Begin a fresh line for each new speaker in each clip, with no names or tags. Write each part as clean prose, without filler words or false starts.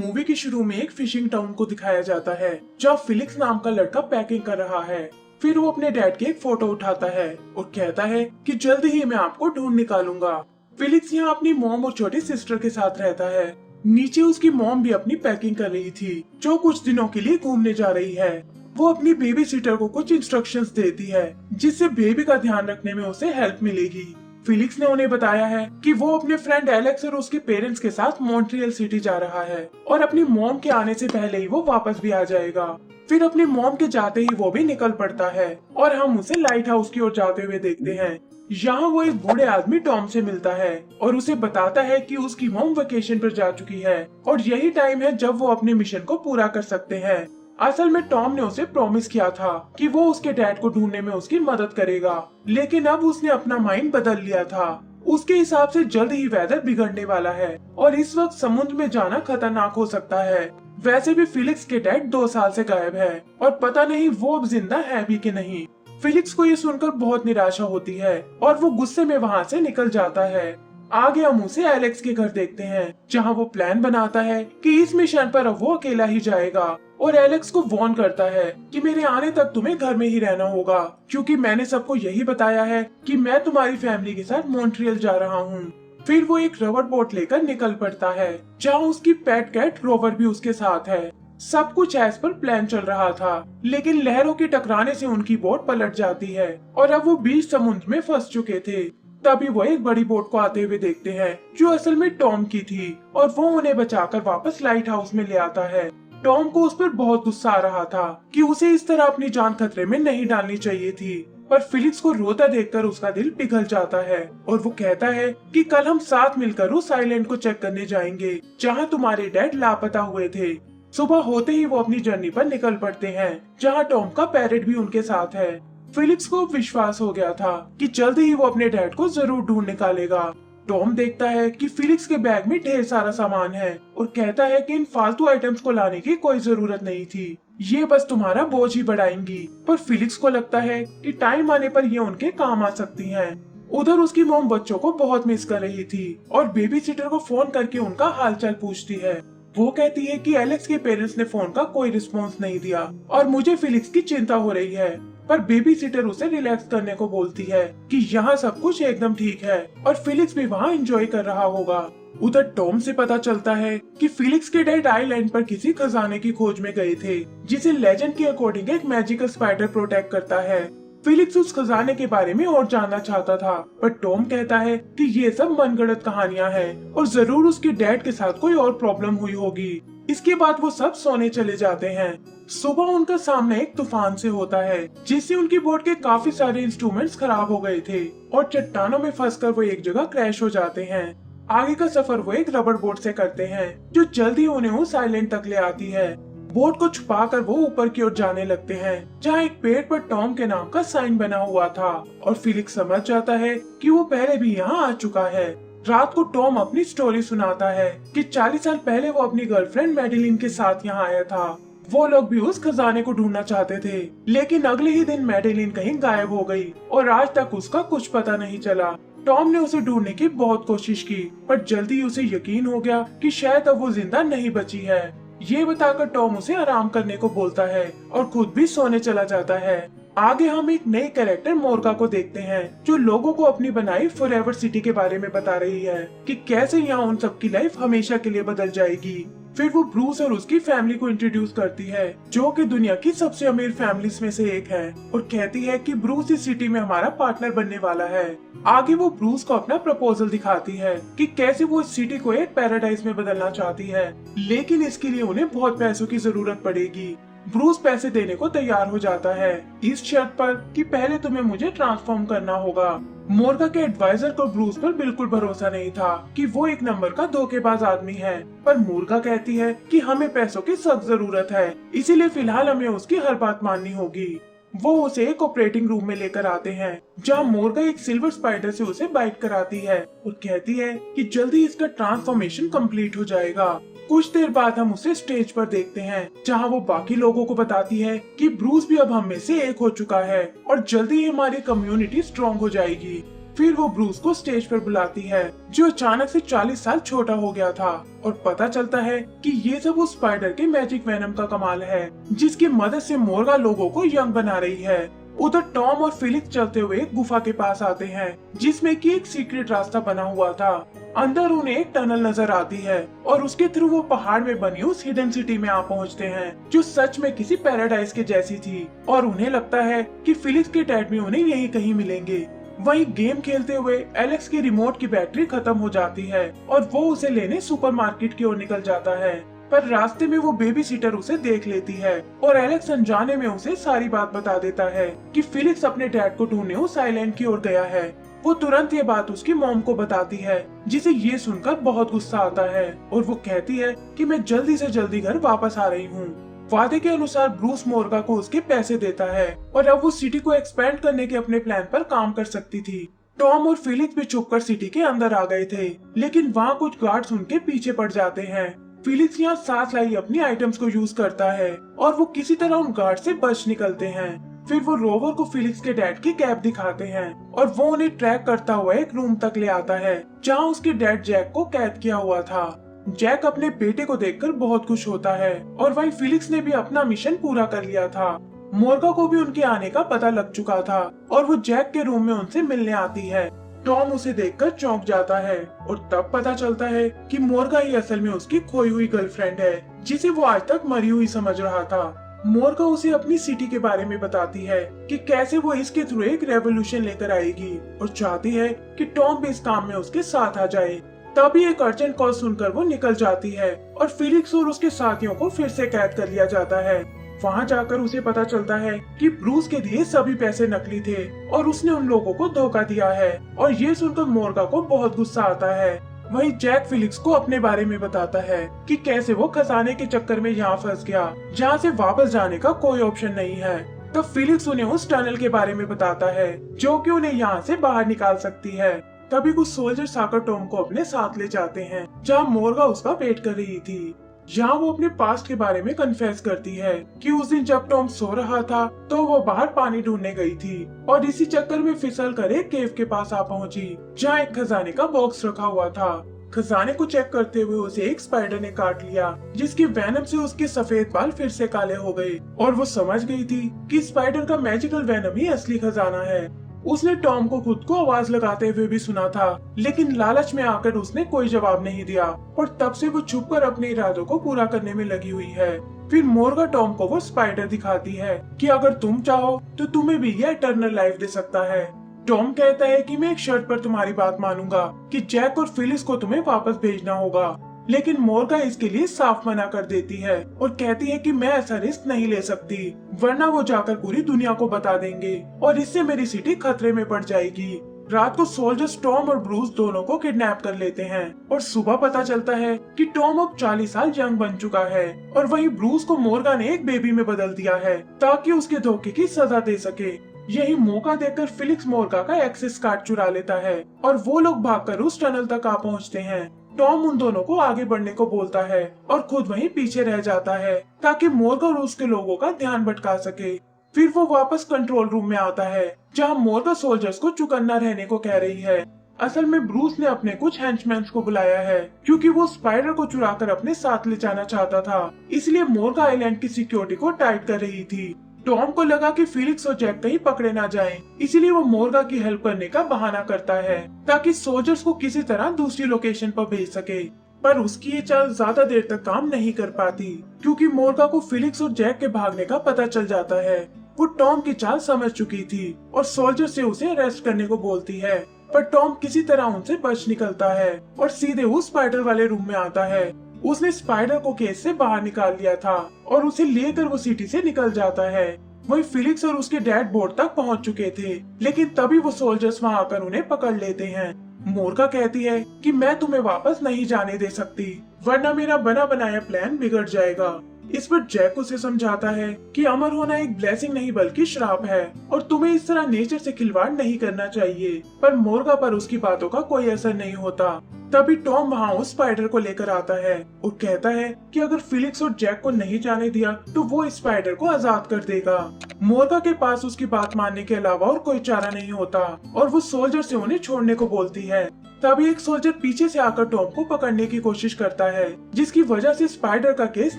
Movie के शुरू में एक फिशिंग टाउन को दिखाया जाता है जहाँ फिलिक्स नाम का लड़का पैकिंग कर रहा है। फिर वो अपने डैड की एक फोटो उठाता है और कहता है कि जल्द ही मैं आपको ढूंढ निकालूंगा। फिलिक्स यहाँ अपनी मॉम और छोटी सिस्टर के साथ रहता है। नीचे उसकी मॉम भी अपनी पैकिंग कर रही थी जो कुछ दिनों के लिए घूमने जा रही है। वो अपनी बेबी सिटर को कुछ इंस्ट्रक्शंस देती है जिससे बेबी का ध्यान रखने में उसे हेल्प मिलेगी। फिलिक्स ने उन्हें बताया है कि वो अपने फ्रेंड एलेक्स और उसके पेरेंट्स के साथ मॉन्ट्रियल सिटी जा रहा है और अपनी मॉम के आने से पहले ही वो वापस भी आ जाएगा। फिर अपनी मॉम के जाते ही वो भी निकल पड़ता है और हम उसे लाइट हाउस की ओर जाते हुए देखते हैं। यहाँ वो एक बूढ़े आदमी टॉम से मिलता है और उसे बताता है कि उसकी मॉम वेकेशन पर जा चुकी है और यही टाइम है जब वो अपने मिशन को पूरा कर सकते हैं। असल में टॉम ने उसे प्रॉमिस किया था कि वो उसके डैड को ढूंढने में उसकी मदद करेगा, लेकिन अब उसने अपना माइंड बदल लिया था। उसके हिसाब से जल्द ही वेदर बिगड़ने वाला है और इस वक्त समुद्र में जाना खतरनाक हो सकता है। वैसे भी फिलिक्स के डैड 2 साल से गायब है और पता नहीं वो अब जिंदा है भी कि नहीं। फिलिक्स को ये सुनकर बहुत निराशा होती है और वो गुस्से में वहाँ से निकल जाता है। आगे हम उसे एलेक्स के घर देखते हैं जहाँ वो प्लान बनाता है कि इस मिशन पर अब वो अकेला ही जाएगा और एलेक्स को वार्न करता है कि मेरे आने तक तुम्हें घर में ही रहना होगा क्योंकि मैंने सबको यही बताया है कि मैं तुम्हारी फैमिली के साथ मॉन्ट्रियल जा रहा हूँ। फिर वो एक रबर बोट लेकर निकल पड़ता है जहाँ उसकी पेट कैट रोवर भी उसके साथ है। सब कुछ एज पर प्लान चल रहा था, लेकिन लहरों के टकराने से उनकी बोट पलट जाती है और अब वो बीच समुद्र में फंस चुके थे। तभी वो एक बड़ी बोट को आते हुए देखते हैं जो असल में टॉम की थी और वो उन्हें बचाकर वापस लाइट हाउस में ले आता है। टॉम को उस पर बहुत गुस्सा आ रहा था कि उसे इस तरह अपनी जान खतरे में नहीं डालनी चाहिए थी, पर फिलिक्स को रोता देखकर उसका दिल पिघल जाता है और वो कहता है कि कल हम साथ मिलकर उस आइलैंड को चेक करने जाएंगे जहाँ तुम्हारे डैड लापता हुए थे। सुबह होते ही वो अपनी जर्नी पर निकल पड़ते हैं जहाँ टॉम का पैरेट भी उनके साथ है। फिलिक्स को विश्वास हो गया था कि जल्द ही वो अपने डैड को जरूर ढूंढ निकालेगा। टॉम देखता है कि फिलिक्स के बैग में ढेर सारा सामान है और कहता है कि इन फालतू आइटम्स को लाने की कोई जरूरत नहीं थी, ये बस तुम्हारा बोझ ही बढ़ाएंगी। पर फिलिक्स को लगता है कि टाइम आने पर ये उनके काम आ सकती हैं। उधर उसकी मॉम बच्चों को बहुत मिस कर रही थी और बेबी सिटर को फोन करके उनका हालचाल पूछती है। वो कहती है कि एलेक्स के पेरेंट्स ने फोन का कोई रिस्पॉन्स नहीं दिया और मुझे फिलिक्स की चिंता हो रही है। पर बेबी सिटर उसे रिलैक्स करने को बोलती है कि यहाँ सब कुछ एकदम ठीक है और फिलिक्स भी वहाँ एंजॉय कर रहा होगा। उधर टॉम से पता चलता है कि फिलिक्स के डैड आइलैंड पर किसी खजाने की खोज में गए थे जिसे लेजेंड के अकॉर्डिंग एक मैजिकल स्पाइडर प्रोटेक्ट करता है। फिलिक्स उस खजाने के बारे में और जानना चाहता था, पर टॉम कहता है कि ये सब मनगढ़ंत कहानियां हैं और जरूर उसके डैड के साथ कोई और प्रॉब्लम हुई होगी। इसके बाद वो सब सोने चले जाते हैं। सुबह उनका सामना एक तूफान से होता है जिससे उनकी बोट के काफी सारे इंस्ट्रूमेंट्स खराब हो गए थे और चट्टानों में फंसकर वो एक जगह क्रैश हो जाते हैं। आगे का सफर वो एक रबर बोट से करते हैं जो जल्दी उन्हें उस आइलैंड तक ले आती है। बोट को छुपाकर वो ऊपर की ओर जाने लगते हैं जहाँ एक पेड़ पर टॉम के नाम का साइन बना हुआ था और फिलिक्स समझ जाता है कि वो पहले भी यहाँ आ चुका है। रात को टॉम अपनी स्टोरी सुनाता है कि 40 साल पहले वो अपनी गर्लफ्रेंड मैडेलिन के साथ यहाँ आया था। वो लोग भी उस खजाने को ढूंढना चाहते थे, लेकिन अगले ही दिन मैडेलिन कहीं गायब हो गई और आज तक उसका कुछ पता नहीं चला। टॉम ने उसे ढूंढने की बहुत कोशिश की, पर जल्दी उसे यकीन हो गया कि शायद अब वो जिंदा नहीं बची है। ये बताकर टॉम उसे आराम करने को बोलता है और खुद भी सोने चला जाता है। आगे हम एक नई कैरेक्टर मोर्गा को देखते हैं जो लोगों को अपनी बनाई फॉरएवर सिटी के बारे में बता रही है कि कैसे यहाँ उन सबकी लाइफ हमेशा के लिए बदल जाएगी। फिर वो ब्रूस और उसकी फैमिली को इंट्रोड्यूस करती है जो कि दुनिया की सबसे अमीर फैमिलीज में से एक है और कहती है कि ब्रूस इस सिटी में हमारा पार्टनर बनने वाला है। आगे वो ब्रूस को अपना प्रपोजल दिखाती है कि कैसे वो इस सिटी को एक पैराडाइज में बदलना चाहती है, लेकिन इसके लिए उन्हें बहुत पैसों की जरूरत पड़ेगी। ब्रूस पैसे देने को तैयार हो जाता है इस शर्त पर कि पहले तुम्हें मुझे ट्रांसफॉर्म करना होगा। मोर्गा के एडवाइजर को ब्रूस पर बिल्कुल भरोसा नहीं था कि वो एक नंबर का धोखेबाज आदमी है, पर मोर्गा कहती है कि हमें पैसों की सख्त जरूरत है, इसीलिए फिलहाल हमें उसकी हर बात माननी होगी। वो उसे एक ऑपरेटिंग रूम में लेकर आते हैं जहाँ मोर्गा एक सिल्वर स्पाइडर से उसे बाइट कराती है और कहती है कि जल्दी इसका ट्रांसफॉर्मेशन कंप्लीट हो जाएगा। कुछ देर बाद हम उसे स्टेज पर देखते हैं जहाँ वो बाकी लोगों को बताती है कि ब्रूस भी अब हम में से एक हो चुका है और जल्दी ही हमारी कम्युनिटी स्ट्रॉन्ग हो जाएगी। फिर वो ब्रूस को स्टेज पर बुलाती है, जो अचानक से 40 साल छोटा हो गया था, और पता चलता है कि ये सब उस स्पाइडर के मैजिक वेनम का कमाल है, जिसकी मदद से मोर्गा लोगों को यंग बना रही है। उधर टॉम और फिलिक्स चलते हुए एक गुफा के पास आते हैं, जिसमें कि एक सीक्रेट रास्ता बना हुआ था। अंदर उन्हें एक टनल नजर आती है और उसके थ्रू वो पहाड़ में बनी उस हिडन सिटी में आ पहुंचते हैं, जो सच में किसी पैराडाइज के जैसी थी। और उन्हें लगता है कि फिलिक्स के डैड भी उन्हें यहीं कहीं मिलेंगे। वहीं गेम खेलते हुए एलेक्स की रिमोट की बैटरी खत्म हो जाती है और वो उसे लेने सुपरमार्केट की ओर निकल जाता है। पर रास्ते में वो बेबी सीटर उसे देख लेती है और एलेक्स अनजाने में उसे सारी बात बता देता है कि फिलिक्स अपने डैड को ढूंढने उस आइलैंड की ओर गया है। वो तुरंत ये बात उसकी मॉम को बताती है, जिसे ये सुनकर बहुत गुस्सा आता है और वो कहती है कि मैं जल्दी से जल्दी घर वापस आ रही हूँ। वादे के अनुसार ब्रूस मोर्गा को उसके पैसे देता है और अब वो सिटी को एक्सपेंड करने के अपने प्लान पर काम कर सकती थी। टॉम और फिलिक्स भी छुपकर सिटी के अंदर आ गए थे, लेकिन वहाँ कुछ गार्ड्स उनके पीछे पड़ जाते हैं। फिलिक्स यहाँ साथ लाई अपनी आइटम्स को यूज करता है और वो किसी तरह उन गार्ड से बच निकलते हैं। फिर वो रोवर को फिलिक्स के डैड की कैब दिखाते हैं और वो उन्हें ट्रैक करता हुआ एक रूम तक ले आता है, जहाँ उसके डैड जैक को कैद किया हुआ था। जैक अपने बेटे को देखकर बहुत खुश होता है और वहीं फिलिक्स ने भी अपना मिशन पूरा कर लिया था। मोर्गा को भी उनके आने का पता लग चुका था और वो जैक के रूम में उनसे मिलने आती है। टॉम उसे देखकर चौंक जाता है और तब पता चलता है कि मोर्गा ही असल में उसकी खोई हुई गर्लफ्रेंड है, जिसे वो आज तक मरी हुई समझ रहा था। मोर्गा उसे अपनी सिटी के बारे में बताती है कि कैसे वो इसके थ्रू एक रेवोल्यूशन लेकर आएगी और चाहती है कि टॉम भी इस काम में उसके साथ आ जाए। तभी एक अर्जेंट कॉल सुनकर वो निकल जाती है और फिलिक्स और उसके साथियों को फिर से कैद कर लिया जाता है। वहाँ जाकर उसे पता चलता है कि ब्रूस के दिए सभी पैसे नकली थे और उसने उन लोगों को धोखा दिया है, और ये सुनकर मोर्गा को बहुत गुस्सा आता है। वहीं जैक फिलिक्स को अपने बारे में बताता है कि कैसे वो खजाने के चक्कर में यहाँ फंस गया, जहाँ से वापस जाने का कोई ऑप्शन नहीं है। तब फिलिक्स उन्हें उस टनल के बारे में बताता है जो कि उन्हें यहाँ से बाहर निकाल सकती है। तभी कुछ सोल्जर्स आकर टॉम को अपने साथ ले जाते हैं, जहाँ मोर्गा उसका वेट कर रही थी। यहाँ वो अपने पास्ट के बारे में कन्फेस करती है कि उस दिन जब टॉम सो रहा था तो वो बाहर पानी ढूंढने गई थी और इसी चक्कर में फिसल कर एक केव के पास आ पहुंची, जहाँ एक खजाने का बॉक्स रखा हुआ था। खजाने को चेक करते हुए उसे एक स्पाइडर ने काट लिया, जिसकी वेनम से उसके सफेद बाल फिर से काले हो गए और वो समझ गई थी कि स्पाइडर का मैजिकल वेनम ही असली खजाना है। उसने टॉम को खुद को आवाज लगाते हुए भी सुना था, लेकिन लालच में आकर उसने कोई जवाब नहीं दिया और तब से वो छुपकर अपने इरादों को पूरा करने में लगी हुई है। फिर मोर्गा टॉम को वो स्पाइडर दिखाती है कि अगर तुम चाहो तो तुम्हें भी ये इटर्नल लाइफ दे सकता है। टॉम कहता है कि मैं एक शर्त पर तुम्हारी बात मानूंगा कि जैक और फिलिक्स को तुम्हें वापस भेजना होगा, लेकिन मोर्गा इसके लिए साफ मना कर देती है और कहती है कि मैं ऐसा रिस्क नहीं ले सकती, वरना वो जाकर पूरी दुनिया को बता देंगे और इससे मेरी सिटी खतरे में पड़ जाएगी। रात को सोल्जर्स टॉम और ब्रूस दोनों को किडनैप कर लेते हैं और सुबह पता चलता है कि टॉम अब 40 साल यंग बन चुका है और वहीं ब्रूस को मोर्गा ने एक बेबी में बदल दिया है ताकि उसके धोखे की सजा दे सके। यही मौका देखकर फिलिक्स मोर्गा का एक्सेस कार्ड चुरा लेता है और वो लोग भागकर उस टनल तक आ पहुंचते हैं। टॉम उन दोनों को आगे बढ़ने को बोलता है और खुद वहीं पीछे रह जाता है ताकि मोर्गा और उसके लोगों का ध्यान भटका सके। फिर वो वापस कंट्रोल रूम में आता है, जहां मोर्गा सोल्जर्स को चुकन्ना रहने को कह रही है। असल में ब्रूस ने अपने कुछ हेंचमैन्स को बुलाया है क्योंकि वो स्पाइडर को चुराकर अपने साथ ले जाना चाहता था, इसलिए मोर्गा आइलैंड की सिक्योरिटी को टाइट कर रही थी। टॉम को लगा कि फिलिक्स और जैक कहीं पकड़े ना जाएं, इसीलिए वो मोर्गा की हेल्प करने का बहाना करता है ताकि सोल्जर्स को किसी तरह दूसरी लोकेशन पर भेज सके। पर उसकी ये चाल ज्यादा देर तक काम नहीं कर पाती क्योंकि मोर्गा को फिलिक्स और जैक के भागने का पता चल जाता है। वो टॉम की चाल समझ चुकी थी और सोल्जर से उसे अरेस्ट करने को बोलती है, पर टॉम किसी तरह उनसे बच निकलता है और सीधे उस स्पाइडर वाले रूम में आता है। उसने स्पाइडर को केस से बाहर निकाल लिया था और उसे लेकर वो सिटी से निकल जाता है। वही फिलिक्स और उसके डैड बोर्ड तक पहुंच चुके थे, लेकिन तभी वो सोल्जर्स वहां आकर उन्हें पकड़ लेते हैं। मोर्गा कहती है कि मैं तुम्हें वापस नहीं जाने दे सकती, वरना मेरा बना बनाया प्लान बिगड़ जाएगा। इस पर जैक उसे समझाता है कि अमर होना एक ब्लेसिंग नहीं बल्कि श्राप है और तुम्हें इस तरह नेचर से खिलवाड़ नहीं करना चाहिए। पर मोर्गा पर उसकी बातों का कोई असर नहीं होता। तभी टॉम वहाँ उस स्पाइडर को लेकर आता है और कहता है कि अगर फिलिक्स और जैक को नहीं जाने दिया तो वो इस स्पाइडर को आजाद कर देगा। मोर्गा के पास उसकी बात मानने के अलावा और कोई चारा नहीं होता और वो सोल्जर से उन्हें छोड़ने को बोलती है। तभी एक सोल्जर पीछे से आकर टॉम को पकड़ने की कोशिश करता है, जिसकी वजह से स्पाइडर का केस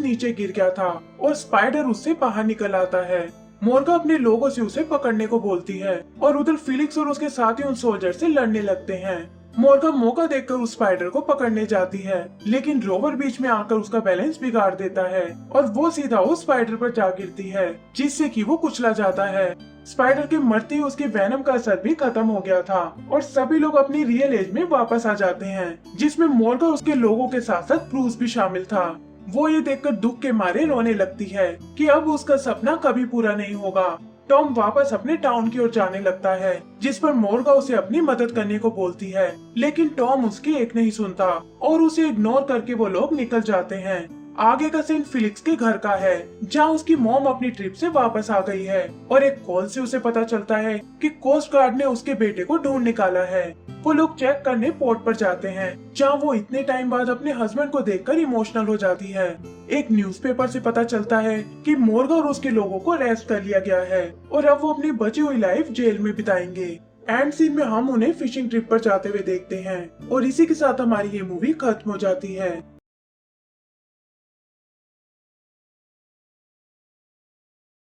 नीचे गिर गया था और स्पाइडर उससे बाहर निकल आता है। मोर्गा अपने लोगों से उसे पकड़ने को बोलती है और उधर फिलिक्स और उसके साथी उन सोल्जर से लड़ने लगते हैं। मोर्गा मौका देखकर उस स्पाइडर को पकड़ने जाती है, लेकिन रोवर बीच में आकर उसका बैलेंस बिगाड़ देता है और वो सीधा उस स्पाइडर पर जा गिरती है, जिससे कि वो कुचला जाता है। स्पाइडर के मरते ही उसके वेनम का असर भी खत्म हो गया था और सभी लोग अपनी रियल एज में वापस आ जाते हैं, जिसमें मोर्गा उसके लोगों के साथ साथ ब्रूस भी शामिल था। वो ये देखकर दुख के मारे रोने लगती है कि अब उसका सपना कभी पूरा नहीं होगा। टॉम वापस अपने टाउन की ओर जाने लगता है, जिस पर मोर्गा उसे अपनी मदद करने को बोलती है, लेकिन टॉम उसकी एक नहीं सुनता और उसे इग्नोर करके वो लोग निकल जाते हैं। आगे का सीन फिलिक्स के घर का है, जहाँ उसकी मॉम अपनी ट्रिप से वापस आ गई है और एक कॉल से उसे पता चलता है कि कोस्ट गार्ड ने उसके बेटे को ढूंढ निकाला है। वो लोग चेक करने पोर्ट पर जाते हैं, जहाँ वो इतने टाइम बाद अपने हस्बैंड को देखकर इमोशनल हो जाती है। एक न्यूज़पेपर से पता चलता है कि मोर्गा और उसके लोगों को अरेस्ट कर लिया गया है और अब वो अपनी बची हुई लाइफ जेल में बिताएंगे। एंड सीन में हम उन्हें फिशिंग ट्रिप पर जाते हुए देखते हैं और इसी के साथ हमारी ये मूवी खत्म हो जाती है।